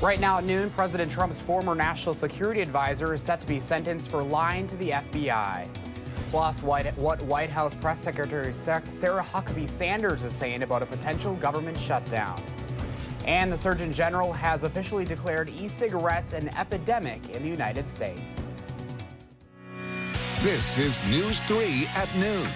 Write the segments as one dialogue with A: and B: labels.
A: Right now at noon, President Trump's former national security advisor is set to be sentenced for lying to the FBI. Plus, what White House Press Secretary Sarah Huckabee Sanders is saying about a potential government shutdown. And the Surgeon General has officially declared e-cigarettes an epidemic in the United States.
B: This is News 3 at noon.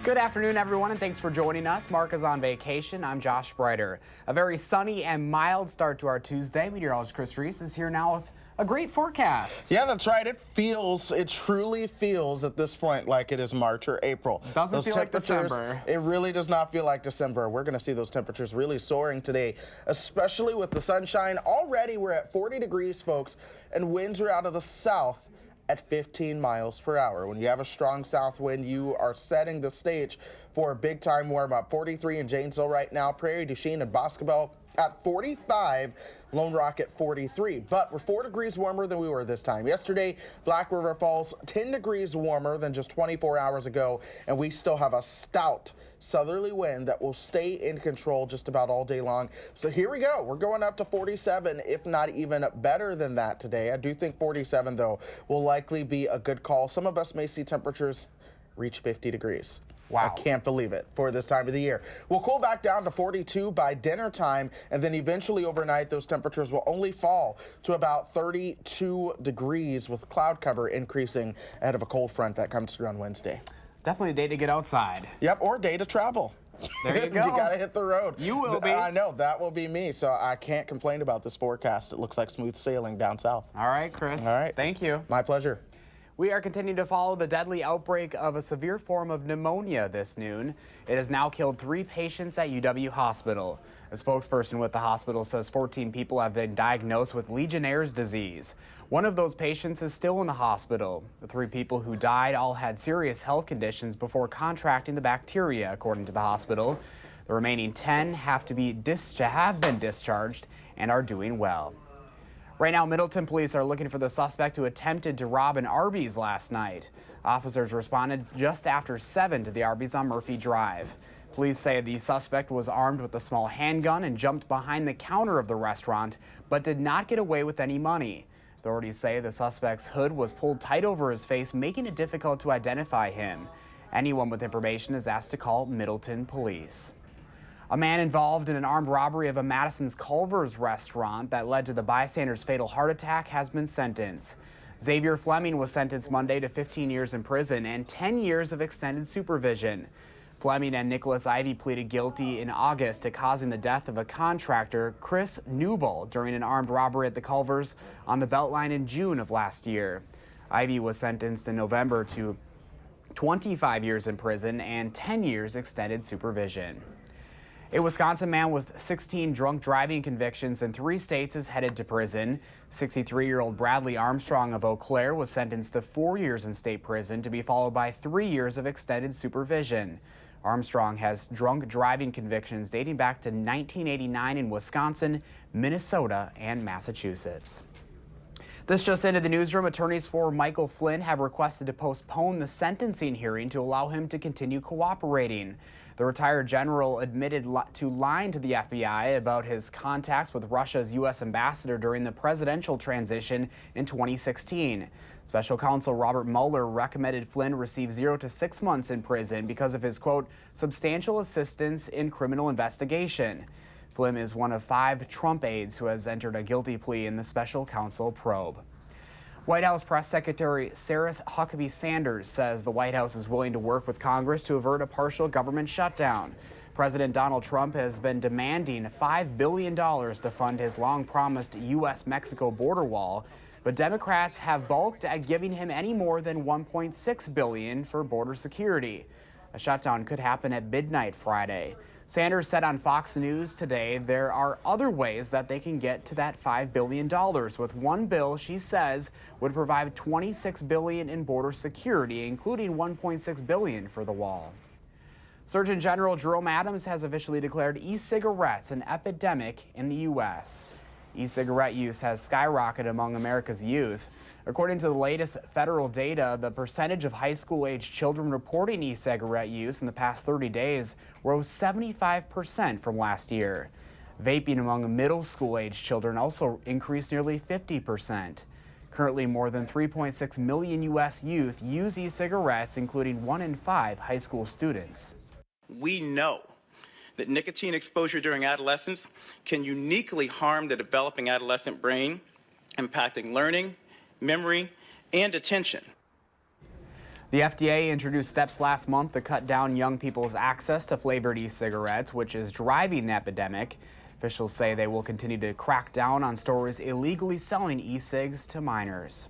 A: Good afternoon, everyone, and thanks for joining us. Mark is on vacation. I'm Josh Breiter. A very sunny and mild start to our Tuesday. Meteorologist Chris Reese is here now with a great forecast.
C: Yeah, that's right. It truly feels at this point like it is March or April.
A: Doesn't feel like December.
C: It really does not feel like December. We're going to see those temperatures really soaring today, especially with the sunshine. Already we're at 40 degrees, folks, and winds are out of the south at 15 miles per hour. When you have a strong south wind, you are setting the stage for a big-time warm-up. 43 in Janesville right now, Prairie du Chien and Boscobel at 45, Lone Rock at 43. But we're 4 degrees warmer than we were this time yesterday. Black River Falls 10 degrees warmer than just 24 hours ago, and we still have a stout southerly wind that will stay in control just about all day long. So here we go. We're going up to 47, if not even better than that today. I do think 47, though, will likely be a good call. Some of us may see temperatures reach 50 degrees.
A: Wow.
C: I can't believe it for this time of the year. We'll cool back down to 42 by dinner time, and then eventually overnight those temperatures will only fall to about 32 degrees with cloud cover increasing ahead of a cold front that comes through on Wednesday.
A: Definitely a day to get outside.
C: Yep, or day to travel.
A: There you go.
C: You got to hit the road.
A: You will be.
C: I know, that will be me, so I can't complain about this forecast. It looks like smooth sailing down south.
A: All right, Chris.
C: All right.
A: Thank you.
C: My pleasure.
A: We are continuing to follow the deadly outbreak of a severe form of pneumonia this noon. It has now killed 3 patients at UW Hospital. A spokesperson with the hospital says 14 people have been diagnosed with Legionnaire's disease. One of those patients is still in the hospital. The 3 people who died all had serious health conditions before contracting the bacteria, according to the hospital. The remaining 10 have been discharged and are doing well. Right now, Middleton police are looking for the suspect who attempted to rob an Arby's last night. Officers responded just after 7 to the Arby's on Murphy Drive. Police say the suspect was armed with a small handgun and jumped behind the counter of the restaurant, but did not get away with any money. Authorities say the suspect's hood was pulled tight over his face, making it difficult to identify him. Anyone with information is asked to call Middleton police. A man involved in an armed robbery of a Madison's Culver's restaurant that led to the bystander's fatal heart attack has been sentenced. Xavier Fleming was sentenced Monday to 15 years in prison and 10 years of extended supervision. Fleming and Nicholas Ivy pleaded guilty in August to causing the death of a contractor, Chris Newble, during an armed robbery at the Culver's on the Beltline in June of last year. Ivy was sentenced in November to 25 years in prison and 10 years extended supervision. A Wisconsin man with 16 drunk driving convictions in 3 states is headed to prison. 63-year-old Bradley Armstrong of Eau Claire was sentenced to 4 years in state prison to be followed by 3 years of extended supervision. Armstrong has drunk driving convictions dating back to 1989 in Wisconsin, Minnesota, and Massachusetts. This just into the newsroom. Attorneys for Michael Flynn have requested to postpone the sentencing hearing to allow him to continue cooperating. The retired general admitted to lying to the FBI about his contacts with Russia's U.S. ambassador during the presidential transition in 2016. Special counsel Robert Mueller recommended Flynn receive 0 to 6 months in prison because of his, quote, substantial assistance in criminal investigation. Flynn is one of 5 Trump aides who has entered a guilty plea in the special counsel probe. White House Press Secretary Sarah Huckabee Sanders says the White House is willing to work with Congress to avert a partial government shutdown. President Donald Trump has been demanding $5 billion to fund his long-promised U.S.-Mexico border wall, but Democrats have balked at giving him any more than $1.6 billion for border security. A shutdown could happen at midnight Friday. Sanders said on Fox News today there are other ways that they can get to that $5 billion. With one bill, she says, would provide $26 billion in border security, including $1.6 billion for the wall. Surgeon General Jerome Adams has officially declared e-cigarettes an epidemic in the U.S. E-cigarette use has skyrocketed among America's youth. According to the latest federal data, the percentage of high school-aged children reporting e-cigarette use in the past 30 days rose 75% from last year. Vaping among middle school age children also increased nearly 50%. Currently, more than 3.6 million U.S. youth use e-cigarettes, including 1 in 5 high school students.
D: We know that nicotine exposure during adolescence can uniquely harm the developing adolescent brain, impacting learning, memory, and attention.
A: The FDA introduced steps last month to cut down young people's access to flavored e-cigarettes, which is driving the epidemic. Officials say they will continue to crack down on stores illegally selling e-cigs to minors.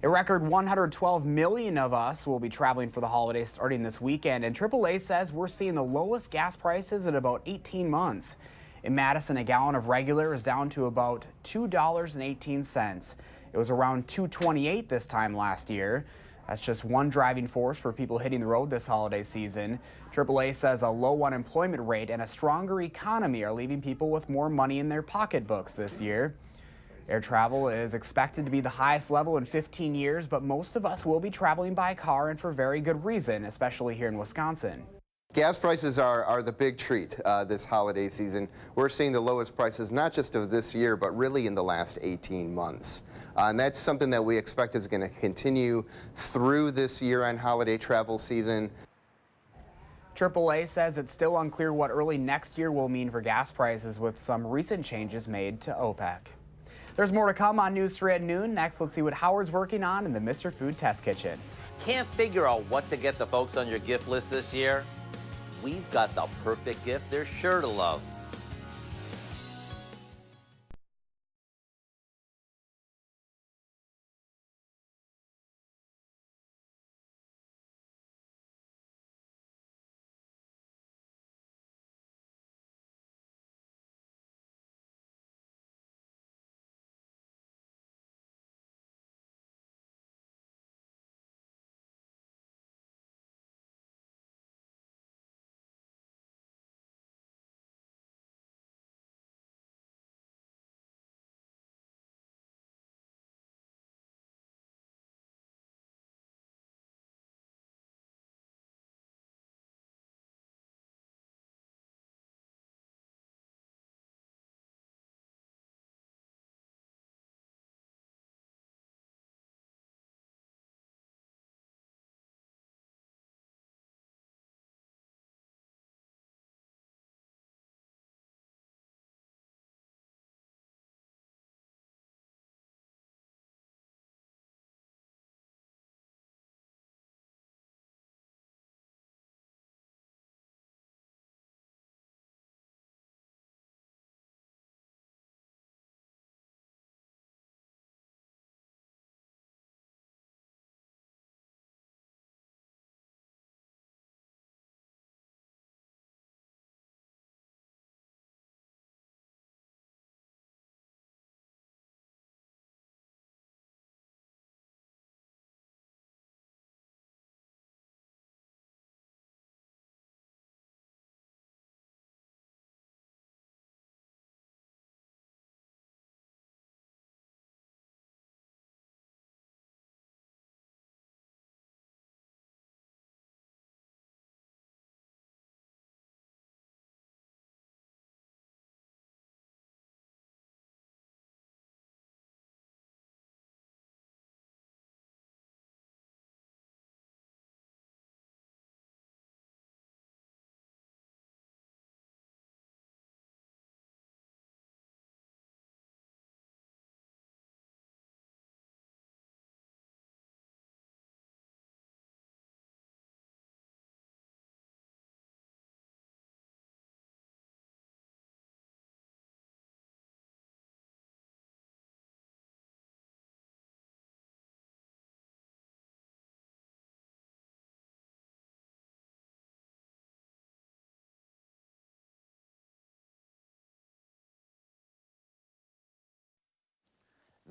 A: A record 112 million of us will be traveling for the holidays starting this weekend, and AAA says we're seeing the lowest gas prices in about 18 months. In Madison, a gallon of regular is down to about $2.18. It was around $2.28 this time last year. That's just one driving force for people hitting the road this holiday season. AAA says a low unemployment rate and a stronger economy are leaving people with more money in their pocketbooks this year. Air travel is expected to be the highest level in 15 years, but most of us will be traveling by car, and for very good reason, especially here in Wisconsin.
E: Gas prices are the big treat this holiday season. We're seeing the lowest prices not just of this year, but really in the last 18 months. And that's something that we expect is going to continue through this year-end holiday travel season.
A: AAA says it's still unclear what early next year will mean for gas prices, with some recent changes made to OPEC. There's more to come on News 3 at noon. Next, let's see what Howard's working on in the Mr. Food Test Kitchen.
F: Can't figure out what to get the folks on your gift list this year? We've got the perfect gift they're sure to love.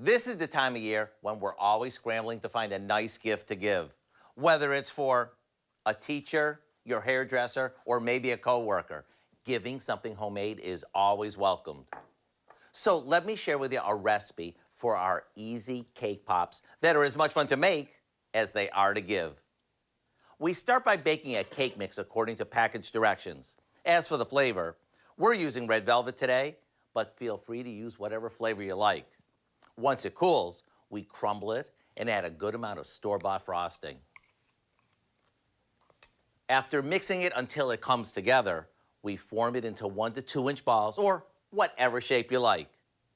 F: This is the time of year when we're always scrambling to find a nice gift to give. Whether it's for a teacher, your hairdresser, or maybe a coworker, giving something homemade is always welcomed. So let me share with you a recipe for our easy cake pops that are as much fun to make as they are to give. We start by baking a cake mix according to package directions. As for the flavor, We're using red velvet today, but feel free to use whatever flavor you like. Once it cools, we crumble it and add a good amount of store-bought frosting. After mixing it until it comes together, we form it into 1 to 2 inch balls, or whatever shape you like.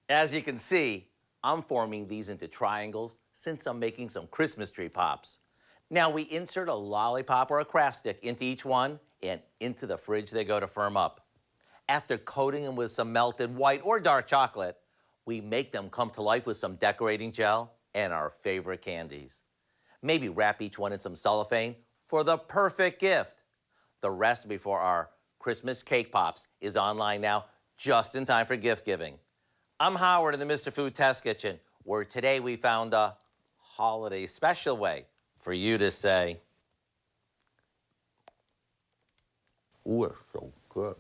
F: As you can see, I'm forming these into triangles since I'm making some Christmas tree pops. Now we insert a lollipop or a craft stick into each one, and into the fridge they go to firm up. After coating them with some melted white or dark chocolate, we make them come to life with some decorating gel and our favorite candies. Maybe wrap each one in some cellophane for the perfect gift. The recipe for our Christmas cake pops is online now, just in time for gift giving. I'm Howard in the Mr. Food Test Kitchen, where today we found a holiday special way for you to say, "Ooh, it's so good."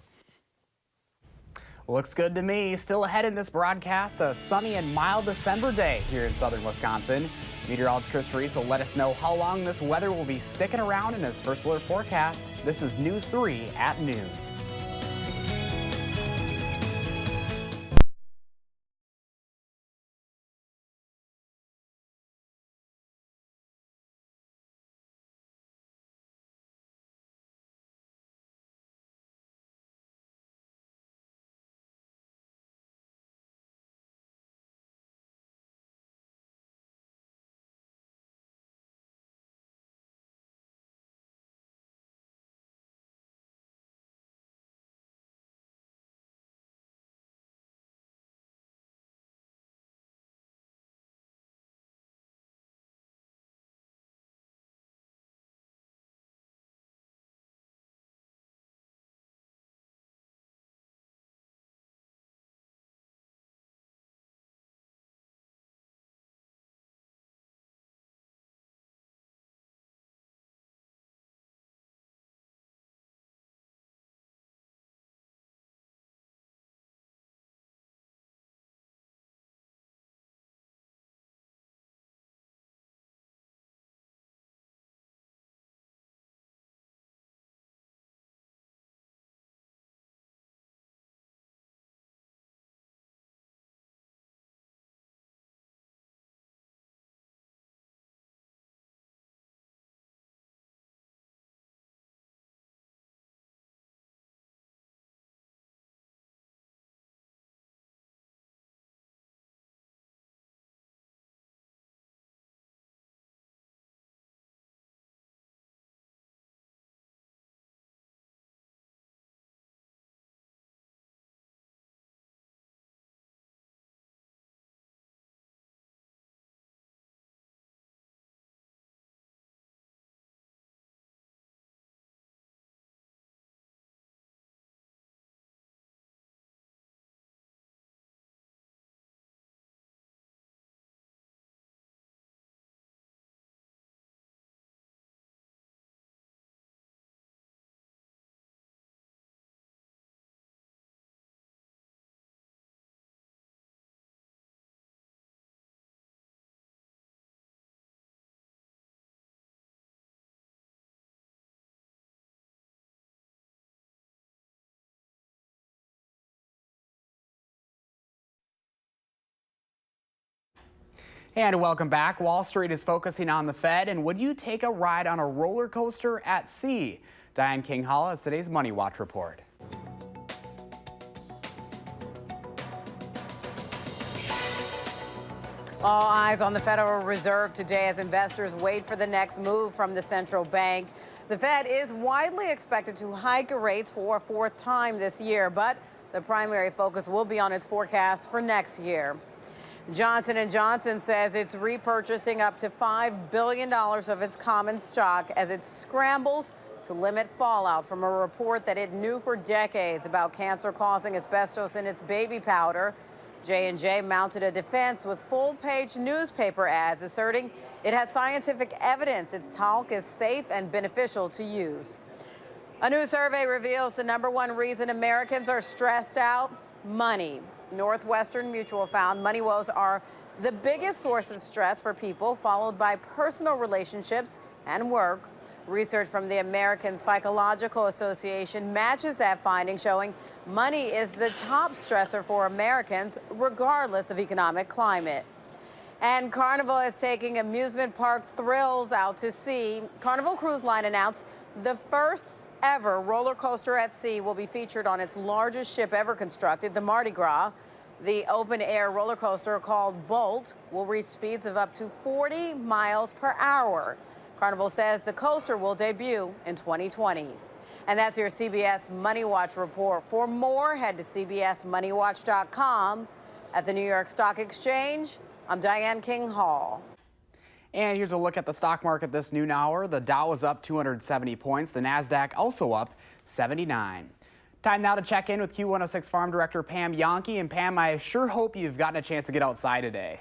A: Looks good to me. Still ahead in this broadcast, a sunny and mild December day here in southern Wisconsin. Meteorologist Chris Reese will let us know how long this weather will be sticking around in his first alert forecast. This is News 3 at noon. And welcome back. Wall Street is focusing on the Fed, and would you take a ride on a roller coaster at sea? Diane King-Hall has today's Money Watch report.
G: All eyes on the Federal Reserve today as investors wait for the next move from the central bank. The Fed is widely expected to hike rates for a fourth time this year, but the primary focus will be on its forecast for next year. Johnson & Johnson says it's repurchasing up to $5 billion of its common stock as it scrambles to limit fallout from a report that it knew for decades about cancer-causing asbestos in its baby powder. J&J mounted a defense with full-page newspaper ads asserting it has scientific evidence its talc is safe and beneficial to use. A new survey reveals the #1 reason Americans are stressed out: money. Northwestern Mutual found money woes are the biggest source of stress for people, followed by personal relationships and work. Research from the American Psychological Association matches that finding, showing money is the top stressor for Americans, regardless of economic climate. And Carnival is taking amusement park thrills out to sea. Carnival Cruise Line announced the first ever roller coaster at sea will be featured on its largest ship ever constructed, the Mardi Gras. The open-air roller coaster called Bolt will reach speeds of up to 40 miles per hour. Carnival says the coaster will debut in 2020. And that's your CBS Money Watch report. For more, head to cbsmoneywatch.com. At the New York Stock Exchange, I'm Diane King Hall.
A: And here's a look at the stock market this noon hour. The Dow is up 270 points. The NASDAQ also up 79. Time now to check in with Q106 Farm Director Pam Yonke. And Pam, I sure hope you've gotten a chance to get outside today.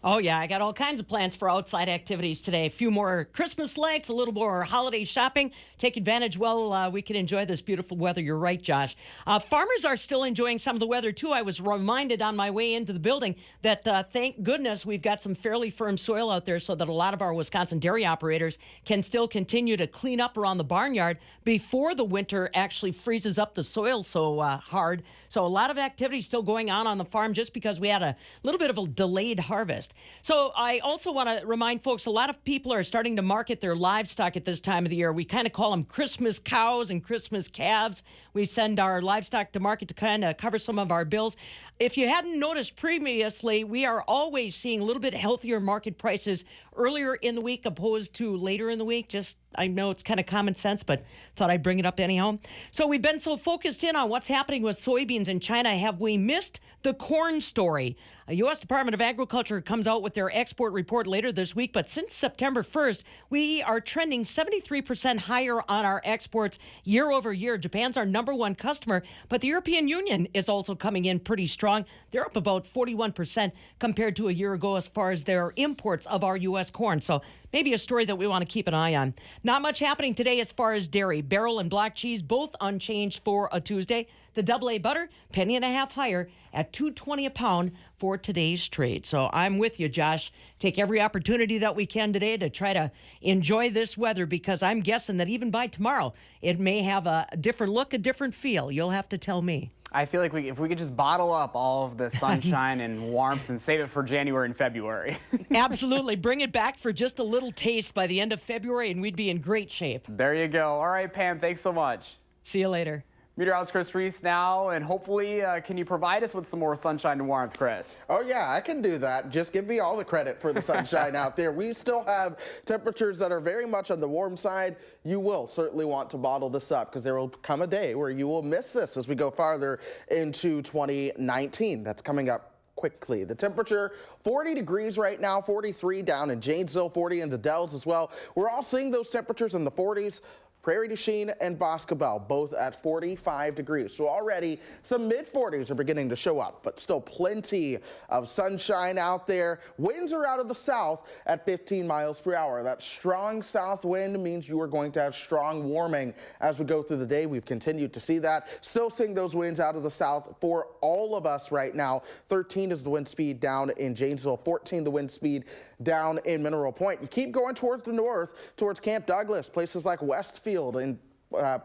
H: Oh, yeah, I got all kinds of plans for outside activities today. A few more Christmas lights, a little more holiday shopping. Take advantage while we can enjoy this beautiful weather. You're right, Josh. Farmers are still enjoying some of the weather, too. I was reminded on my way into the building that, thank goodness, we've got some fairly firm soil out there so that a lot of our Wisconsin dairy operators can still continue to clean up around the barnyard before the winter actually freezes up the soil so hard. So a lot of activity still going on the farm just because we had a little bit of a delayed harvest. So I also want to remind folks, a lot of people are starting to market their livestock at this time of the year. We kind of call them Christmas cows and Christmas calves. We send our livestock to market to kind of cover some of our bills. If you hadn't noticed previously, we are always seeing a little bit healthier market prices earlier in the week opposed to later in the week. Just, I know it's kind of common sense, but thought I'd bring it up anyhow. So we've been so focused in on what's happening with soybeans in China. Have we missed the corn story? A U.S. Department of Agriculture comes out with their export report later this week, but since September 1st, we are trending 73% higher on our exports year over year. Japan's our number one customer, but the European Union is also coming in pretty strong. They're up about 41% compared to a year ago as far as their imports of our U.S. corn. So maybe a story that we want to keep an eye on. Not much happening today as far as dairy. Barrel and block cheese both unchanged for a Tuesday. The AA butter, penny and a half higher at $2.20 a pound for today's trade. So I'm with you, Josh. Take every opportunity that we can today to try to enjoy this weather, because I'm guessing that even by tomorrow, it may have a different look, a different feel. You'll have to tell me.
A: I feel like if we could just bottle up all of the sunshine and warmth and save it for January and February.
H: Absolutely. Bring it back for just a little taste by the end of February, and we'd be in great shape.
A: There you go. All right, Pam, thanks so much.
H: See you later.
A: Meteorologist Chris Reese now, and hopefully, can you provide us with some more sunshine and warmth, Chris?
C: Oh, yeah, I can do that. Just give me all the credit for the sunshine out there. We still have temperatures that are very much on the warm side. You will certainly want to bottle this up, because there will come a day where you will miss this as we go farther into 2019. That's coming up quickly. The temperature, 40 degrees right now, 43 down in Janesville, 40 in the Dells as well. We're all seeing those temperatures in the 40s. Prairie du Chien and Boscobel, both at 45 degrees. So already some mid-40s are beginning to show up, but still plenty of sunshine out there. Winds are out of the south at 15 miles per hour. That strong south wind means you are going to have strong warming as we go through the day. We've continued to see that. Still seeing those winds out of the south for all of us right now. 13 is the wind speed down in Janesville, 14 the wind speed down in Mineral Point. You keep going towards the north, towards Camp Douglas, places like Westfield and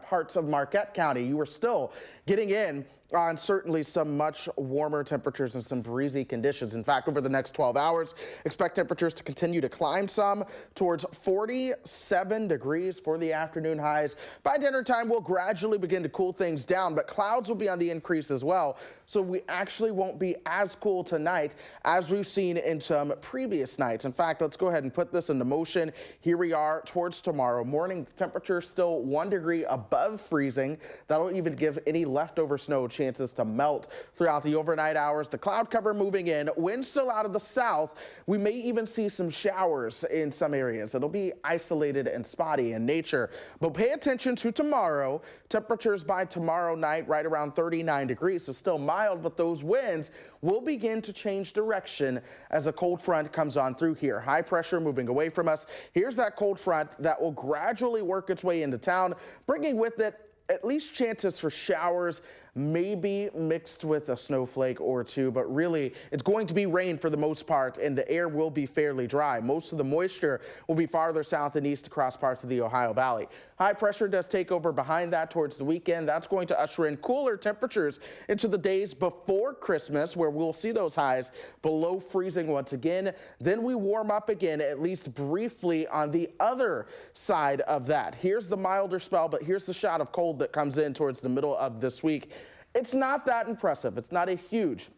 C: parts of Marquette County. You are still getting in on certainly some much warmer temperatures and some breezy conditions. In fact, over the next 12 hours, expect temperatures to continue to climb some towards 47 degrees for the afternoon highs. By dinner time, we'll gradually begin to cool things down, but clouds will be on the increase as well. So we actually won't be as cool tonight as we've seen in some previous nights. In fact, let's go ahead and put this into motion. Here we are towards tomorrow morning. Temperature still 1 degree above freezing. That'll even give any leftover snow chances to melt throughout the overnight hours. The cloud cover moving in, wind still out of the south. We may even see some showers in some areas. It'll be isolated and spotty in nature. But pay attention to tomorrow. Temperatures by tomorrow night right around 39 degrees, so still mild, but those winds will begin to change direction as a cold front comes on through here. High pressure moving away from us. Here's that cold front that will gradually work its way into town, bringing with it at least chances for showers, maybe mixed with a snowflake or two, but really it's going to be rain for the most part, and the air will be fairly dry. Most of the moisture will be farther south and east across parts of the Ohio Valley. High pressure does take over behind that towards the weekend. That's going to usher in cooler temperatures into the days before Christmas, where we'll see those highs below freezing once again. Then we warm up again, at least briefly, on the other side of that. Here's the milder spell, but here's the shot of cold that comes in towards the middle of this week. It's not that impressive. It's not a huge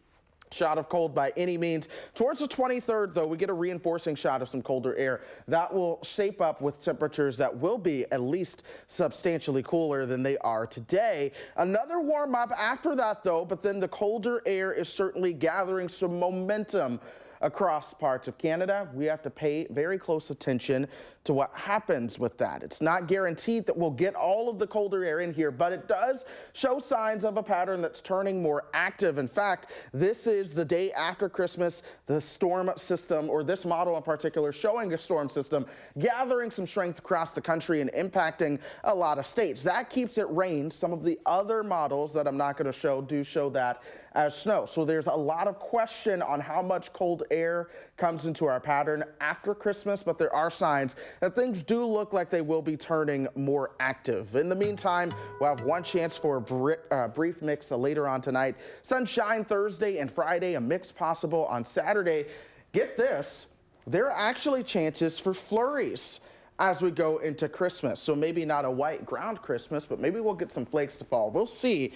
C: shot of cold by any means. Towards the 23rd, though, we get a reinforcing shot of some colder air. That will shape up with temperatures that will be at least substantially cooler than they are today. Another warm up after that, though, but then the colder air is certainly gathering some momentum across parts of Canada. We have to pay very close attention to what happens with that. It's not guaranteed that we'll get all of the colder air in here, but it does show signs of a pattern that's turning more active. In fact, this is the day after Christmas, the storm system, or this model in particular, showing a storm system gathering some strength across the country and impacting a lot of states. That keeps it rain. Some of the other models that I'm not going to show do show that as snow. So there's a lot of question on how much cold air comes into our pattern after Christmas, but there are signs that things do look like they will be turning more active. In the meantime, we'll have one chance for a brief mix later on tonight. Sunshine Thursday and Friday, a mix possible on Saturday. Get this, there are actually chances for flurries as we go into Christmas. So maybe not a white ground Christmas, but maybe we'll get some flakes to fall. We'll see.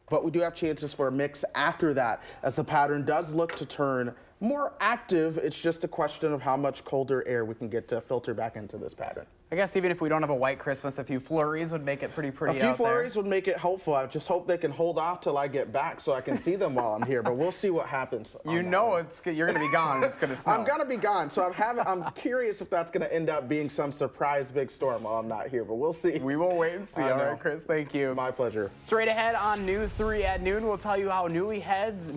C: But we do have chances for a mix after that, as the pattern does look to turn more active. It's just a question of how much colder air we can get to filter back into this pattern.
A: I guess even if we don't have a white Christmas, a few flurries would make it pretty
C: A few flurries would make it helpful. I just hope they can hold off till I get back so I can see them while I'm here, but we'll see what happens.
A: You know you're going to be gone. It's going to snow.
C: I'm going to be gone, so I'm curious if that's going to end up being some surprise big storm while I'm not here, but we'll see.
A: We will wait and see. All right, Chris, thank you.
C: My pleasure.
A: Straight ahead on News 3 at noon, we'll tell you how newlyweds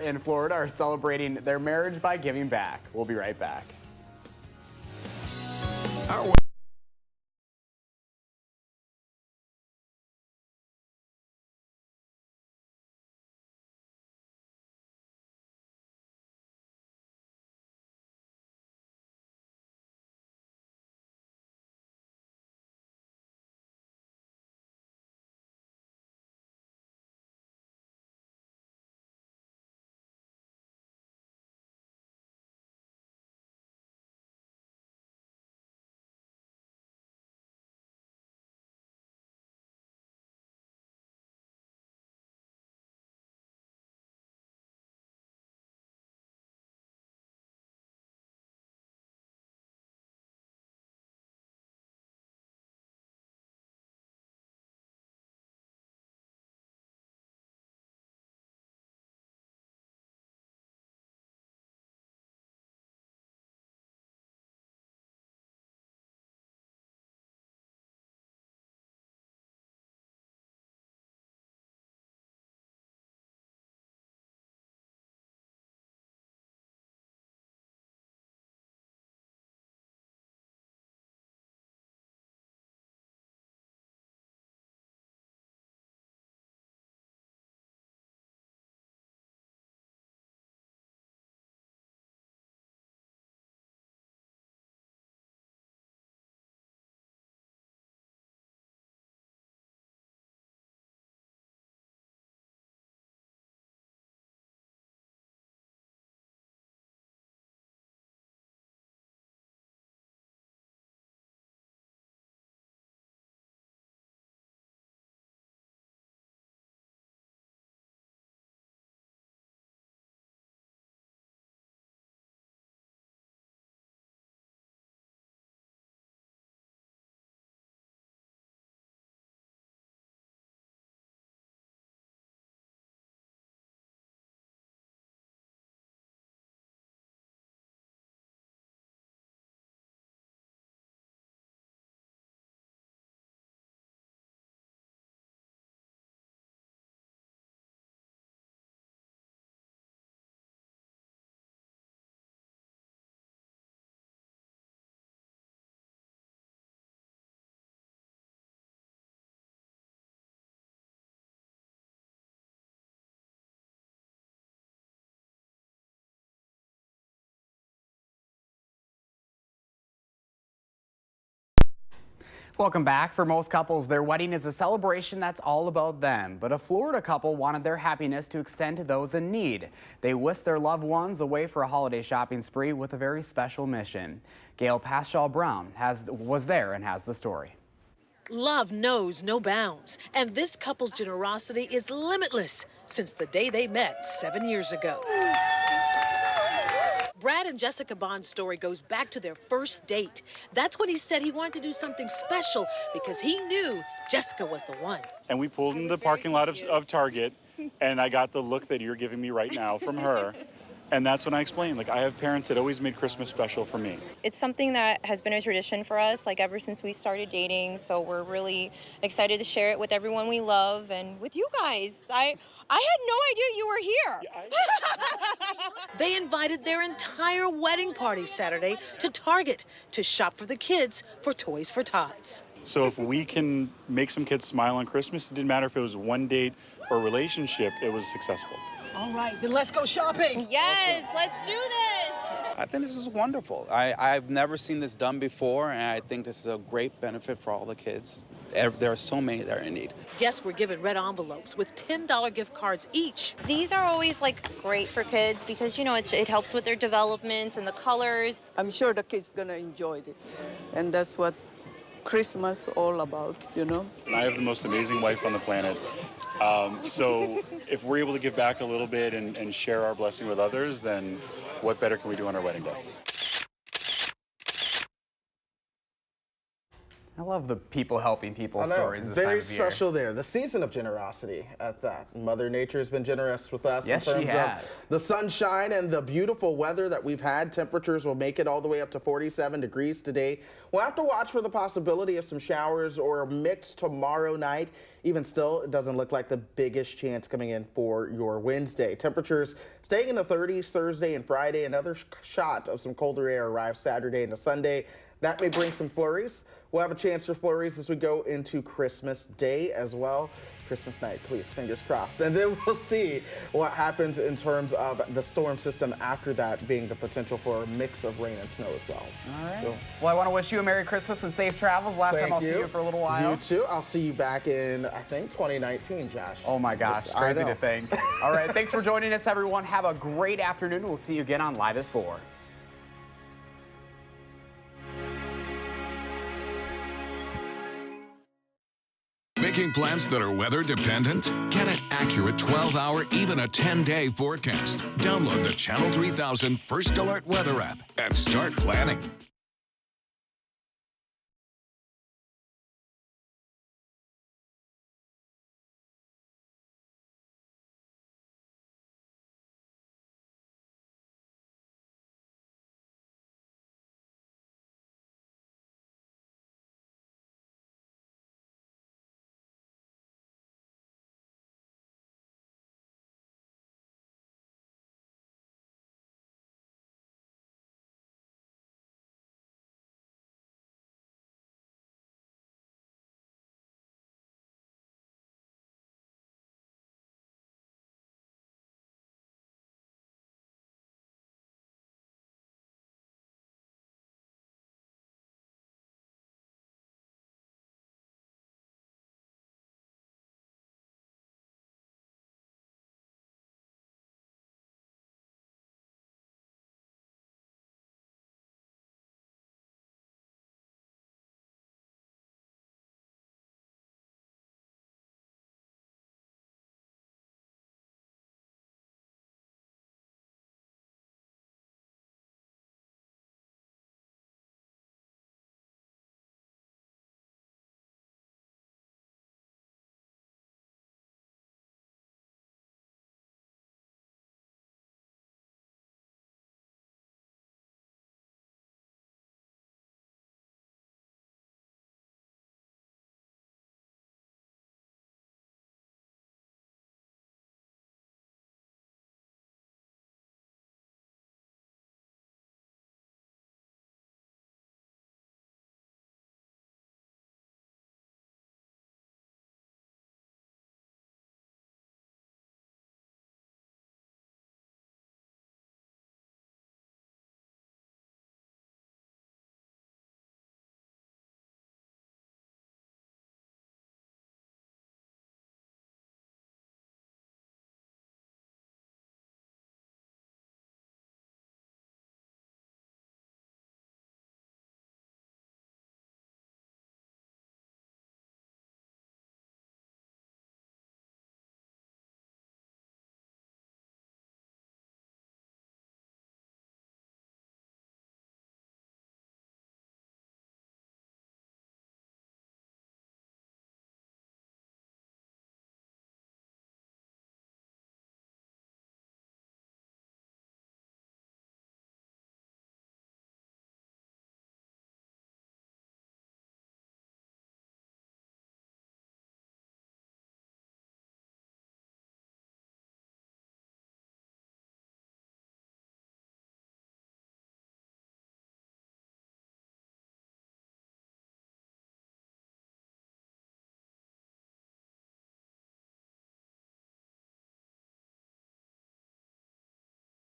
A: in Florida are celebrating their marriage by giving back. We'll be right back. Welcome back. For most couples, their wedding is a celebration that's all about them. But a Florida couple wanted their happiness to extend to those in need. They whisked their loved ones away for a holiday shopping spree with a very special mission. Gail Pascal-Brown was there and has the story.
I: Love knows no bounds, and this couple's generosity is limitless since the day they met 7 years ago. Brad and Jessica Bond's story goes back to their first date. That's when he said he wanted to do something special because he knew Jessica was the one.
J: And we pulled in the parking lot of Target, and I got the look that you're giving me right now from her. And that's when I explained, like, I have parents that always made Christmas special for me.
K: It's something that has been a tradition for us, like, ever since we started dating. So we're really excited to share it with everyone we love and with you guys. I had no idea you were here.
I: They invited their entire wedding party Saturday to Target to shop for the kids for Toys for Tots.
J: So if we can make some kids smile on Christmas, it didn't matter if it was one date or relationship, it was successful.
I: All right, then let's go shopping.
K: Yes, let's do this.
L: I think this is wonderful. I've never seen this done before, and I think this is a great benefit for all the kids. There are so many that are in need.
I: Guests were given red envelopes with $10 gift cards each.
K: These are always, like, great for kids because, you know, it helps with their development and the colors.
M: I'm sure the kids gonna enjoy it, and that's what Christmas all about, you know.
J: And I have the most amazing wife on the planet. So if we're able to give back a little bit and share our blessing with others, then what better can we do on our wedding day?
A: I love the people helping people stories this time
C: Very
A: of year.
C: special there. The season of generosity at that. Mother Nature has been generous with us
A: Yes,
C: in
A: she
C: terms
A: has.
C: of the sunshine and the beautiful weather that we've had. Temperatures will make it all the way up to 47 degrees today. We'll have to watch for the possibility of some showers or a mix tomorrow night. Even still, it doesn't look like the biggest chance coming in for your Wednesday. Temperatures staying in the 30s Thursday and Friday. Another shot of some colder air arrives Saturday into Sunday. That may bring some flurries. We'll have a chance for flurries as we go into Christmas Day as well. Christmas night, please, fingers crossed. And then we'll see what happens in terms of the storm system after that, being the potential for a mix of rain and snow as well.
A: All right.
C: So,
A: Well, I want to wish you a Merry Christmas and safe travels. Last time
C: thank
A: I'll see you for a little while.
C: You too. I'll see you back in, I think, 2019, Josh.
A: Oh my gosh,
C: I
A: crazy
C: know.
A: to think. All right, thanks for joining us, everyone. Have a great afternoon. We'll see you again on Live at 4.
B: Making plans that are weather dependent? Get an accurate 12-hour, even a 10-day forecast. Download the Channel 3000 First Alert Weather app and start planning.